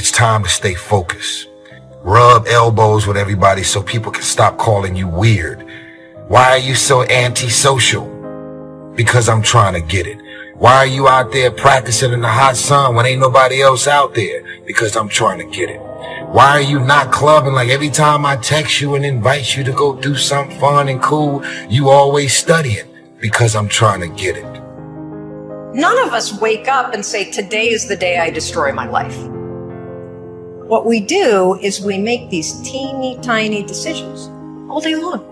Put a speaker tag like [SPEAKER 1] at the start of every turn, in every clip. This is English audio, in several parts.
[SPEAKER 1] It's time to stay focused. Rub elbows with everybody so people can stop calling you weird. Why are you so antisocial? Because I'm trying to get it. Why are you out there practicing in the hot sun when ain't nobody else out there? Because I'm trying to get it. Why are you not clubbing like every time I text you and invite you to go do something fun and cool, you always studying? Because I'm trying to get it.
[SPEAKER 2] None of us wake up and say, today is the day I destroy my life. What we do is we make these teeny tiny decisions all day long.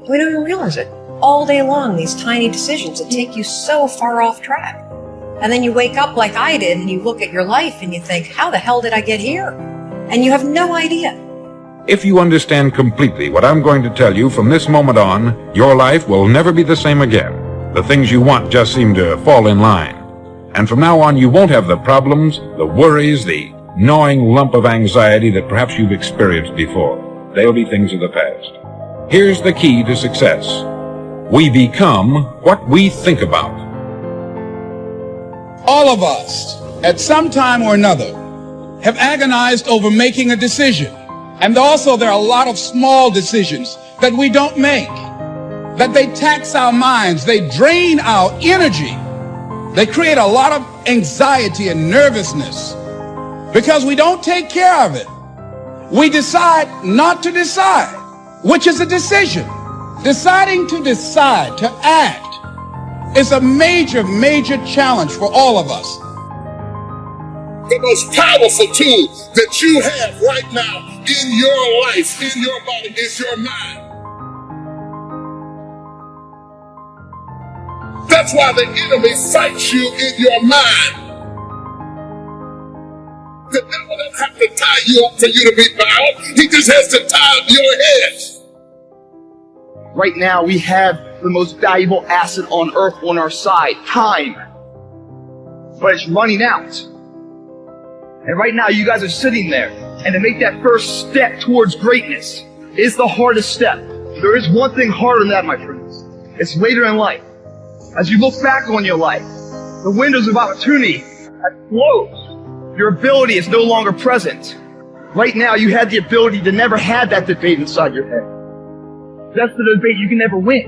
[SPEAKER 2] We don't even realize it. All day long, these tiny decisions that take you so far off track. And then you wake up like I did and you look at your life and you think, how the hell did I get here? And you have no idea.
[SPEAKER 3] If you understand completely what I'm going to tell you from this moment on, your life will never be the same again. The things you want just seem to fall in line. And from now on, you won't have the problems, the worries, the gnawing lump of anxiety that perhaps you've experienced before. They'll be things of the past. Here's the key to success. We become what we think about.
[SPEAKER 4] All of us, at some time or another, have agonized over making a decision. And also there are a lot of small decisions that we don't make, that they tax our minds, they drain our energy. They create a lot of anxiety and nervousness because we don't take care of it. We decide not to decide, which is a decision. Deciding to decide, to act, is a major, major challenge for all of us.
[SPEAKER 5] The most powerful tool that you have right now in your life, in your body, is your mind. That's why the enemy fights you in your mind. The devil doesn't have to tie you up for you to be bound. He just has to tie up your head.
[SPEAKER 6] Right now, we have the most valuable asset on earth on our side, time. But it's running out. And right now, you guys are sitting there. And to make that first step towards greatness is the hardest step. There is one thing harder than that, my friends. It's later in life. As you look back on your life, the windows of opportunity have closed. Your ability is no longer present. Right now, you had the ability to never have that debate inside your head. That's the debate you can never win.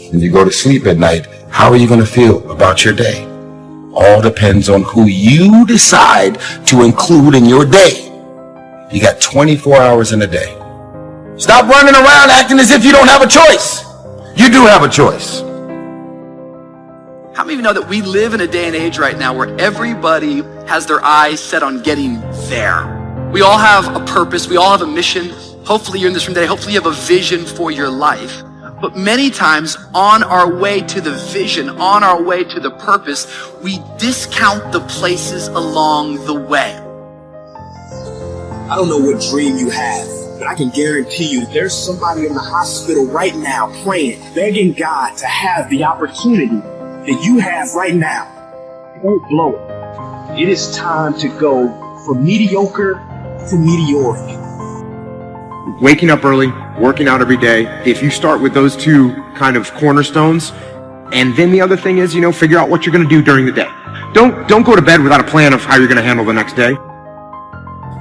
[SPEAKER 1] When you go to sleep at night, how are you going to feel about your day? All depends on who you decide to include in your day. You got 24 hours in a day. Stop running around acting as if you don't have a choice. You do have a choice.
[SPEAKER 7] How many of you know that we live in a day and age right now where everybody has their eyes set on getting there? We all have a purpose. We all have a mission. Hopefully you're in this room today. Hopefully you have a vision for your life. But many times on our way to the vision, on our way to the purpose, we discount the places along the way.
[SPEAKER 8] I don't know what dream you have, but I can guarantee you there's somebody in the hospital right now praying, begging God to have the opportunity that you have right now. Don't blow it. It is time to go from mediocre to meteoric.
[SPEAKER 9] Waking up early, working out every day. If you start with those two kind of cornerstones, and then the other thing is, figure out what you're going to do during the day. Don't go to bed without a plan of how you're going to handle the next day.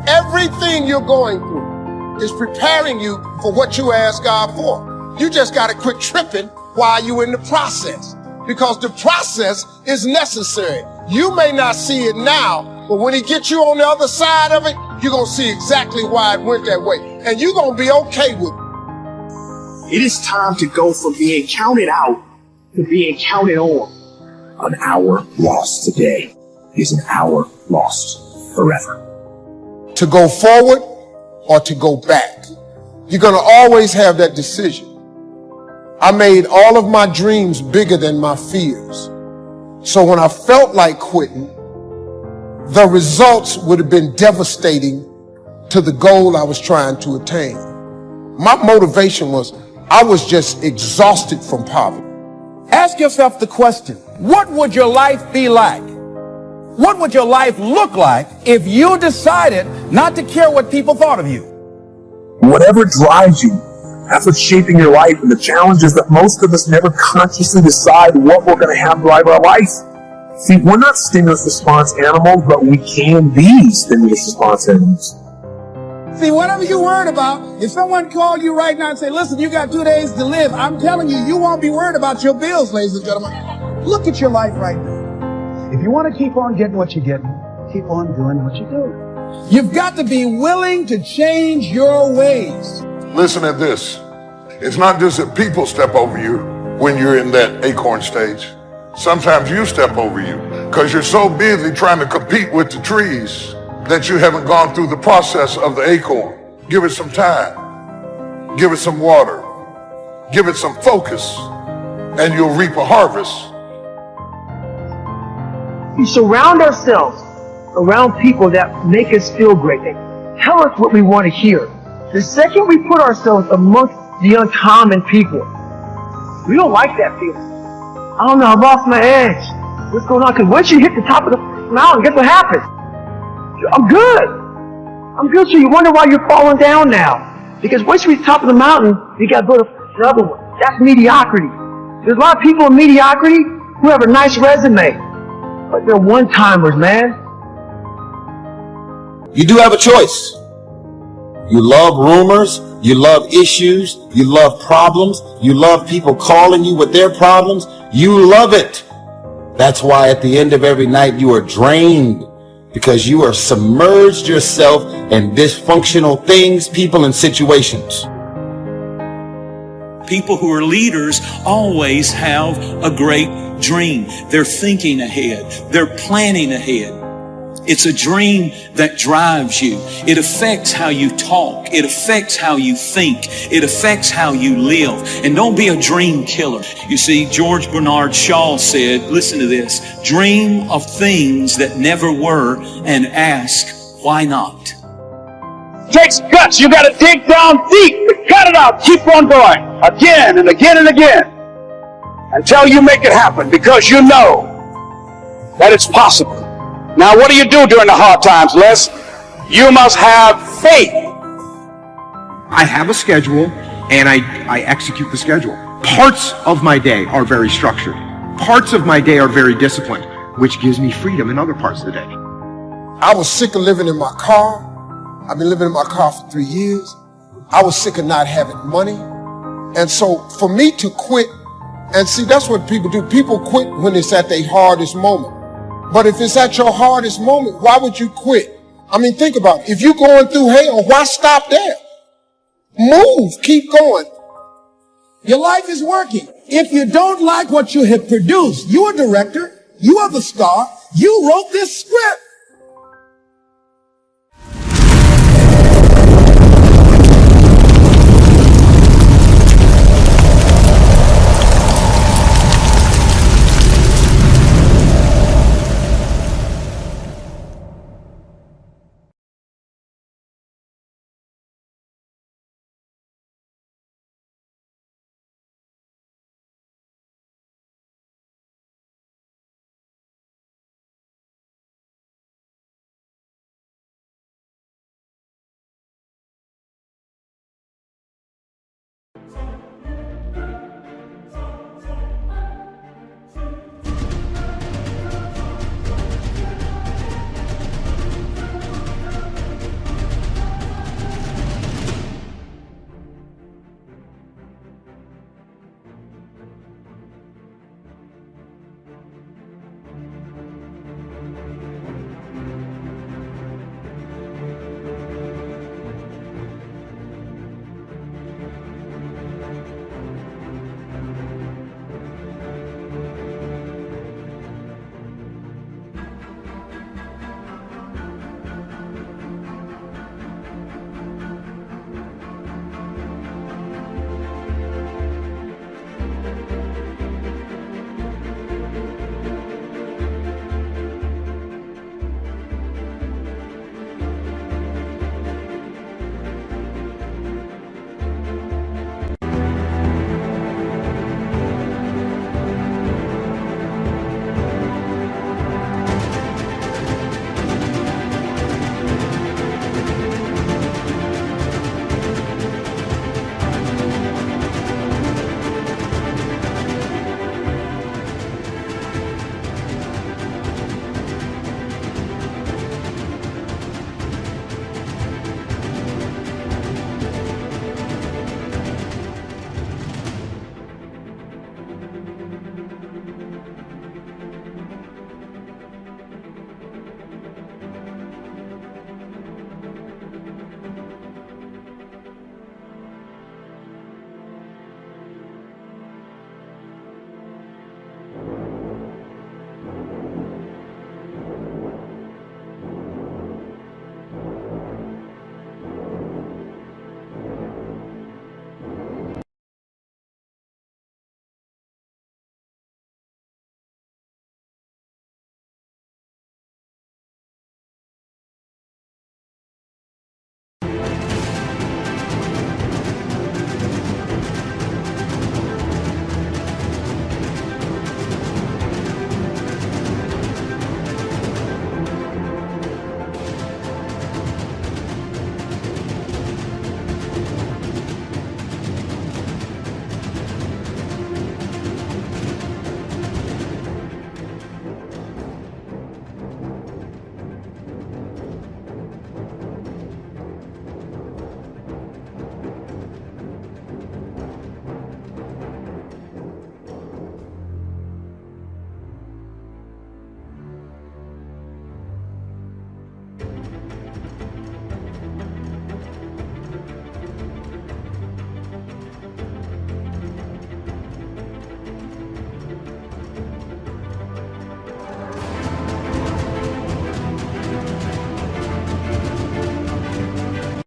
[SPEAKER 5] Everything you're going through is preparing you for what you ask God for. You just got to quit tripping while you're in the process, because the process is necessary. You may not see it now, but when he gets you on the other side of it, you're going to see exactly why it went that way. And you're going to be okay with it.
[SPEAKER 8] It is time to go from being counted out to being counted on. An hour lost today is an hour lost forever.
[SPEAKER 5] To go forward or to go back. You're going to always have that decision. I made all of my dreams bigger than my fears. So when I felt like quitting, the results would have been devastating to the goal I was trying to attain. My motivation was, I was just exhausted from poverty.
[SPEAKER 4] Ask yourself the question, what would your life be like? What would your life look like if you decided not to care what people thought of you?
[SPEAKER 8] Whatever drives you, that's what's shaping your life. And the challenge is that most of us never consciously decide what we're going to have drive our life. See, we're not stimulus response animals, but we can be stimulus response animals.
[SPEAKER 4] See, whatever you're worried about, if someone called you right now and say, listen, you got 2 days to live, I'm telling you, you won't be worried about your bills, ladies and gentlemen. Look at your life right now. If you want to keep on getting what you're getting, keep on doing what you're doing. You've got to be willing to change your ways.
[SPEAKER 10] Listen at this. It's not just that people step over you when you're in that acorn stage. Sometimes you step over you because you're so busy trying to compete with the trees that you haven't gone through the process of the acorn. Give it some time. Give it some water. Give it some focus, and you'll reap a harvest.
[SPEAKER 8] We surround ourselves around people that make us feel great. They tell us what we want to hear. The second we put ourselves amongst the uncommon people, we don't like that feeling. I don't know, I lost my edge. What's going on? Because once you hit the top of the mountain, guess what happens? I'm good. I'm good. So you wonder why you're falling down now. Because once you reach the top of the mountain, you got to go to another one. That's mediocrity. There's a lot of people in mediocrity who have a nice resume, but they're one-timers, man.
[SPEAKER 1] You do have a choice. You love rumors, you love issues, you love problems, you love people calling you with their problems. You love it. That's why at the end of every night you are drained, because you are submerged yourself in dysfunctional things, people, and situations.
[SPEAKER 11] People who are leaders always have a great dream. They're thinking ahead. They're planning ahead. It's a dream that drives you. It affects how you talk. It affects how you think. It affects how you live. And don't be a dream killer. You see, George Bernard Shaw said, listen to this, dream of things that never were and ask, why not?
[SPEAKER 12] Takes guts. You got to dig down deep. Cut it out. Keep on going. Again and again and again. Until you make it happen, because you know that it's possible. Now, what do you do during the hard times, Les? You must have faith.
[SPEAKER 9] I have a schedule, and I execute the schedule. Parts of my day are very structured. Parts of my day are very disciplined, which gives me freedom in other parts of the day.
[SPEAKER 5] I was sick of living in my car. I've been living in my car for 3 years. I was sick of not having money. And so for me to quit, and see, that's what people do. People quit when it's at their hardest moment. But if it's at your hardest moment, why would you quit? I mean, think about it. If you're going through hell, why stop there? Move, keep going.
[SPEAKER 4] Your life is working. If you don't like what you have produced, you're a director, you are the star, you wrote this script.